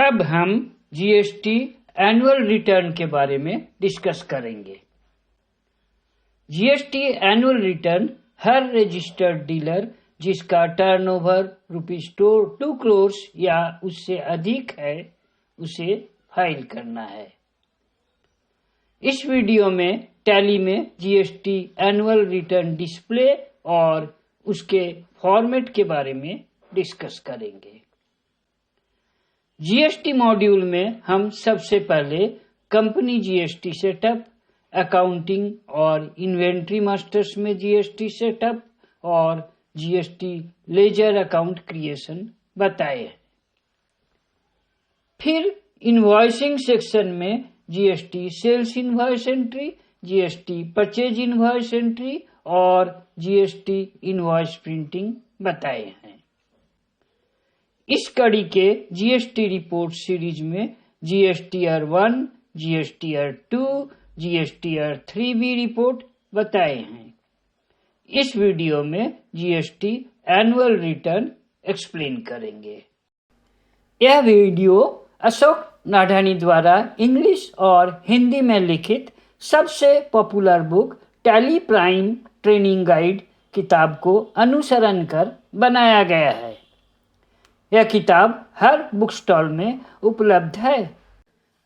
अब हम GST annual return के बारे में डिस्कस करेंगे। जीएसटी एनुअल रिटर्न हर रजिस्टर्ड डीलर जिसका टर्नओवर ₹2 करोड़ या उससे अधिक है उसे फाइल करना है। इस वीडियो में टैली में जीएसटी एनुअल रिटर्न डिस्प्ले और उसके फॉर्मेट के बारे में डिस्कस करेंगे। जीएसटी मॉड्यूल में हम सबसे पहले कंपनी जीएसटी सेटअप, अकाउंटिंग और इन्वेंट्री मास्टर्स में जीएसटी सेटअप और जीएसटी लेजर अकाउंट क्रिएशन बताए। फिर इनवॉइसिंग सेक्शन में GST sales invoice entry, GST purchase invoice entry और जीएसटी इनवॉइस प्रिंटिंग बताए हैं। इस कड़ी के जीएसटी रिपोर्ट सीरीज में GSTR 1, GSTR 2, GSTR 3B report बताए हैं। इस वीडियो में जीएसटी एनुअल रिटर्न एक्सप्लेन करेंगे। यह वीडियो अशोक नाडानी द्वारा इंग्लिश और हिंदी में लिखित सबसे popular book tally prime training guide किताब को अनुसरण कर बनाया गया है। यह किताब हर बुक स्टॉल में उपलब्ध है।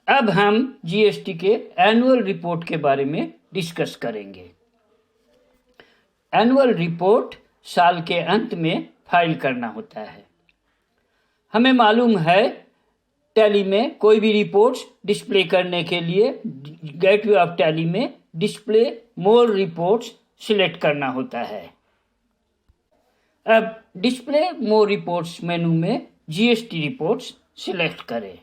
अब हम जीएसटी के एनुअल रिपोर्ट के बारे में डिस्कस करेंगे। एनुअल रिपोर्ट साल के अंत में फाइल करना होता है। हमें मालूम है टैली में कोई भी रिपोर्ट्स डिस्प्ले करने के लिए गेटवे ऑफ टैली में डिस्प्ले मोर रिपोर्ट्स सिलेक्ट करना होता है। अब डिस्प्ले मोर रिपोर्ट्स मेनू में जीएसटी रिपोर्ट्स सिलेक्ट करें।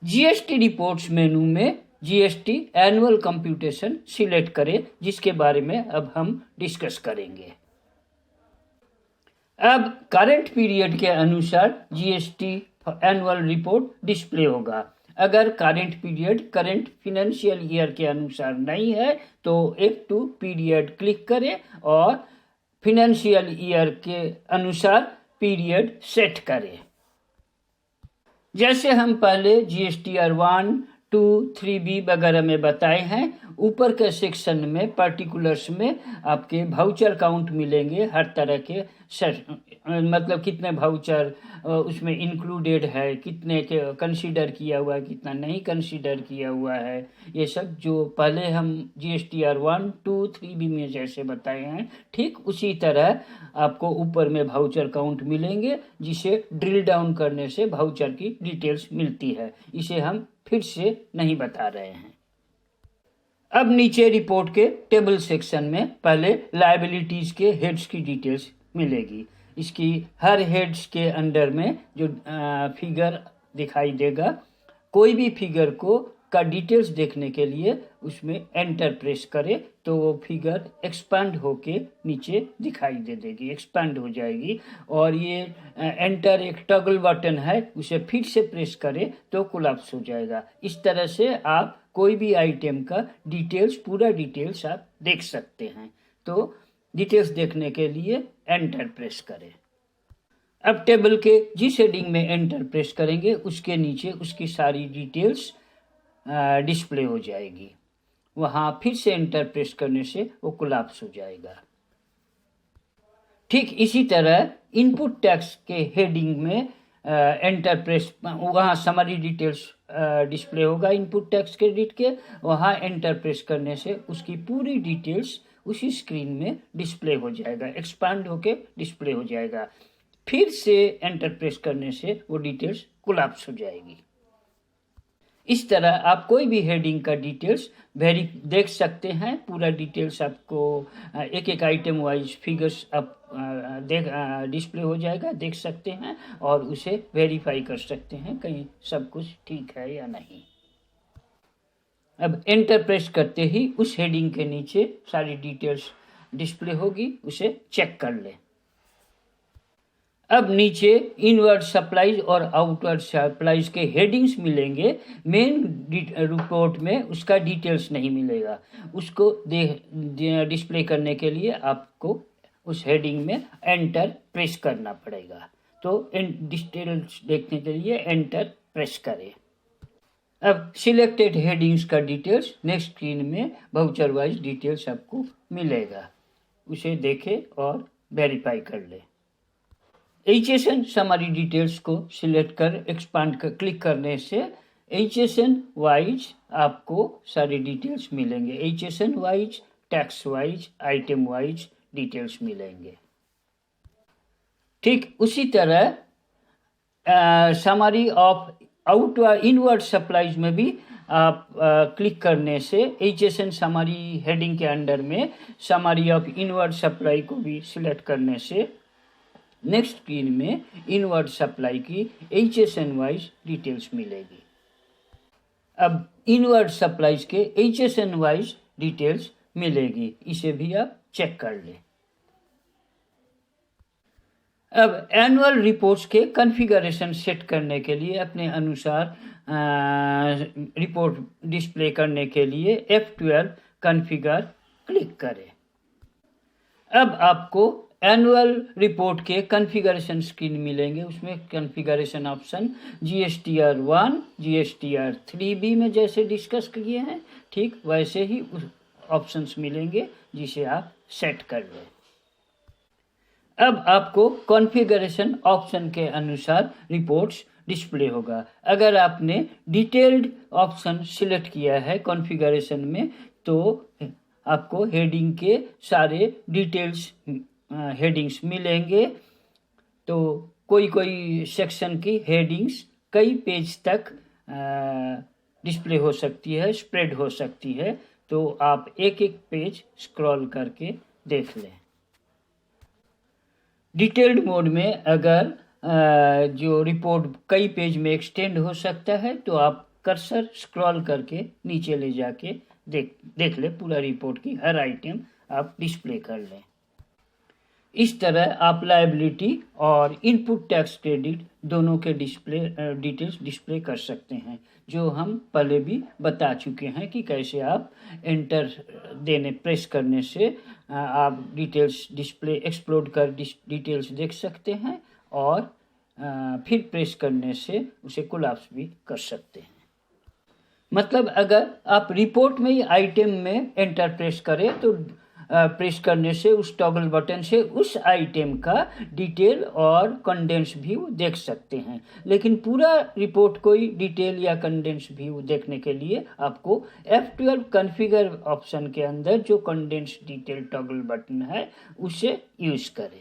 जीएसटी रिपोर्ट्स मेनू में जीएसटी एनुअल कंप्यूटेशन सिलेक्ट करें, जिसके बारे में अब हम डिस्कस करेंगे। अब करंट पीरियड के अनुसार जीएसटी एनुअल रिपोर्ट डिस्प्ले होगा। अगर current period current financial year के अनुसार नहीं है तो F2 पीरियड क्लिक करें और फिनेंशियल ईयर के अनुसार पीरियड सेट करें। जैसे हम पहले जीएसटीआर 1, 2, 3B वगैरह में बताए हैं, ऊपर के सेक्शन में पर्टिकुलर्स में आपके भाउचर काउंट मिलेंगे। हर तरह के मतलब कितने भाउचर उसमें इंक्लूडेड है, कितने के कंसीडर किया हुआ है, कितना नहीं कंसीडर किया हुआ है, ये सब जो पहले हम जीएसटीआर 1, 2, 3B में जैसे बताए हैं, ठीक उसी तरह आपको ऊपर में भाउचर काउंट मिलेंगे, जिसे ड्रिल डाउन करने से भाउचर की डिटेल्स मिलती है। इसे हम फिर से नहीं बता रहे हैं। अब नीचे रिपोर्ट के टेबल सेक्शन में पहले लायबिलिटीज के हेड्स की डिटेल्स मिलेगी। इसकी हर हेड्स के अंडर में जो फिगर दिखाई देगा, कोई भी फिगर का डिटेल्स देखने के लिए उसमें एंटर प्रेस करें तो वो फिगर एक्सपांड होके नीचे दिखाई दे देगी, एक्सपांड हो जाएगी। और ये एंटर एक टॉगल बटन है, उसे फिर से प्रेस करें तो कोलैप्स हो जाएगा। इस तरह से आप कोई भी आइटम का डिटेल्स, पूरा डिटेल्स आप देख सकते हैं। तो डिटेल्स देखने के लिए एंटर प्रेस करें। अब टेबल के जिस हेडिंग में एंटर प्रेस करेंगे उसके नीचे उसकी सारी डिटेल्स डिस्प्ले हो जाएगी। वहाँ फिर से एंटर प्रेस करने से वो कोलैप्स हो जाएगा। ठीक इसी तरह इनपुट टैक्स के हेडिंग में एंटर प्रेस, वहाँ समरी डिटेल्स डिस्प्ले होगा इनपुट टैक्स क्रेडिट के, वहाँ एंटर प्रेस करने से उसकी पूरी डिटेल्स उसी स्क्रीन में डिस्प्ले हो जाएगा, एक्सपांड होके डिस्प्ले हो जाएगा। फिर से एंटर प्रेस करने से वो डिटेल्स कोलैप्स हो जाएगी। इस तरह आप कोई भी हेडिंग का डिटेल्स देख सकते हैं। पूरा डिटेल्स आपको एक एक आइटम वाइज फिगर्स आप डिस्प्ले हो जाएगा, देख सकते हैं और उसे वेरीफाई कर सकते हैं कहीं सब कुछ ठीक है या नहीं। अब एंटर प्रेस करते ही उस हेडिंग के नीचे सारी डिटेल्स डिस्प्ले होगी, उसे चेक कर लें। अब नीचे इनवर्ड सप्लाईज और आउटवर्ड सप्लाईज के हेडिंग्स मिलेंगे। मेन रिपोर्ट में उसका डिटेल्स नहीं मिलेगा। उसको डिस्प्ले करने के लिए आपको उस हेडिंग में एंटर प्रेस करना पड़ेगा। तो डिटेल्स देखने के लिए एंटर प्रेस करें। अब सिलेक्टेड हेडिंग्स का डिटेल्स नेक्स्ट स्क्रीन में वाउचर वाइज डिटेल्स आपको मिलेगा, उसे देखें और वेरीफाई कर लें। HSN समरी डिटेल्स को सिलेक्ट कर एक्सपांड कर क्लिक करने से HSN वाइज आपको सारी डिटेल्स मिलेंगे। HSN wise, tax wise, item wise details मिलेंगे। ठीक उसी तरह समरी ऑफ आउट व इनवर्ड सप्लाईज में भी आप क्लिक करने से HSN समरी हेडिंग के अंडर में समरी ऑफ इनवर्ड सप्लाई को भी सिलेक्ट करने से नेक्स्ट स्क्रीन में इनवर्ड सप्लाई की HSN वाइज डिटेल्स मिलेगी। अब इनवर्ड सप्लाईज के HSN वाइज डिटेल्स मिलेगी, इसे भी आप चेक कर लें। अब एनुअल रिपोर्ट्स के कॉन्फ़िगरेशन सेट करने के लिए अपने अनुसार रिपोर्ट डिस्प्ले करने के लिए F12 कॉन्फ़िगर क्लिक करें। अब आपको एनुअल रिपोर्ट के कॉन्फ़िगरेशन स्क्रीन मिलेंगे, उसमें कॉन्फ़िगरेशन ऑप्शन GSTR1, GSTR3B में जैसे डिस्कस किए हैं ठीक वैसे ही ऑप्शंस मिलेंगे जिसे आप सेट कर लें। अब आपको कॉन्फ़िगरेशन ऑप्शन के अनुसार रिपोर्ट्स डिस्प्ले होगा। अगर आपने डिटेल्ड ऑप्शन सिलेक्ट किया है कॉन्फ़िगरेशन में तो आपको हेडिंग के सारे डिटेल्स हेडिंग्स मिलेंगे। तो कोई सेक्शन की हेडिंग्स कई पेज तक डिस्प्ले हो सकती है, स्प्रेड हो सकती है, तो आप एक एक पेज स्क्रॉल करके देख लें। डिटेल्ड मोड में अगर जो रिपोर्ट कई पेज में एक्सटेंड हो सकता है तो आप कर्सर स्क्रॉल करके नीचे ले जाके देख ले, पूरा रिपोर्ट की हर आइटम आप डिस्प्ले कर लें। इस तरह आप लायबिलिटी और इनपुट टैक्स क्रेडिट दोनों के डिटेल्स डिस्प्ले कर सकते हैं, जो हम पहले भी बता चुके हैं कि कैसे आप एंटर प्रेस करने से आप डिटेल्स डिस्प्ले एक्सप्लोड कर डिटेल्स देख सकते हैं और फिर प्रेस करने से उसे कोलैप्स भी कर सकते हैं। मतलब अगर आप रिपोर्ट में ही आइटम में एंटर प्रेस करें तो प्रेस करने से उस टॉगल बटन से उस आइटम का डिटेल और कंडेंस व्यू देख सकते हैं, लेकिन पूरा रिपोर्ट कोई डिटेल या कंडेंस व्यू देखने के लिए आपको F12 कॉन्फ़िगर ऑप्शन के अंदर जो कंडेंस डिटेल टॉगल बटन है उसे यूज करें।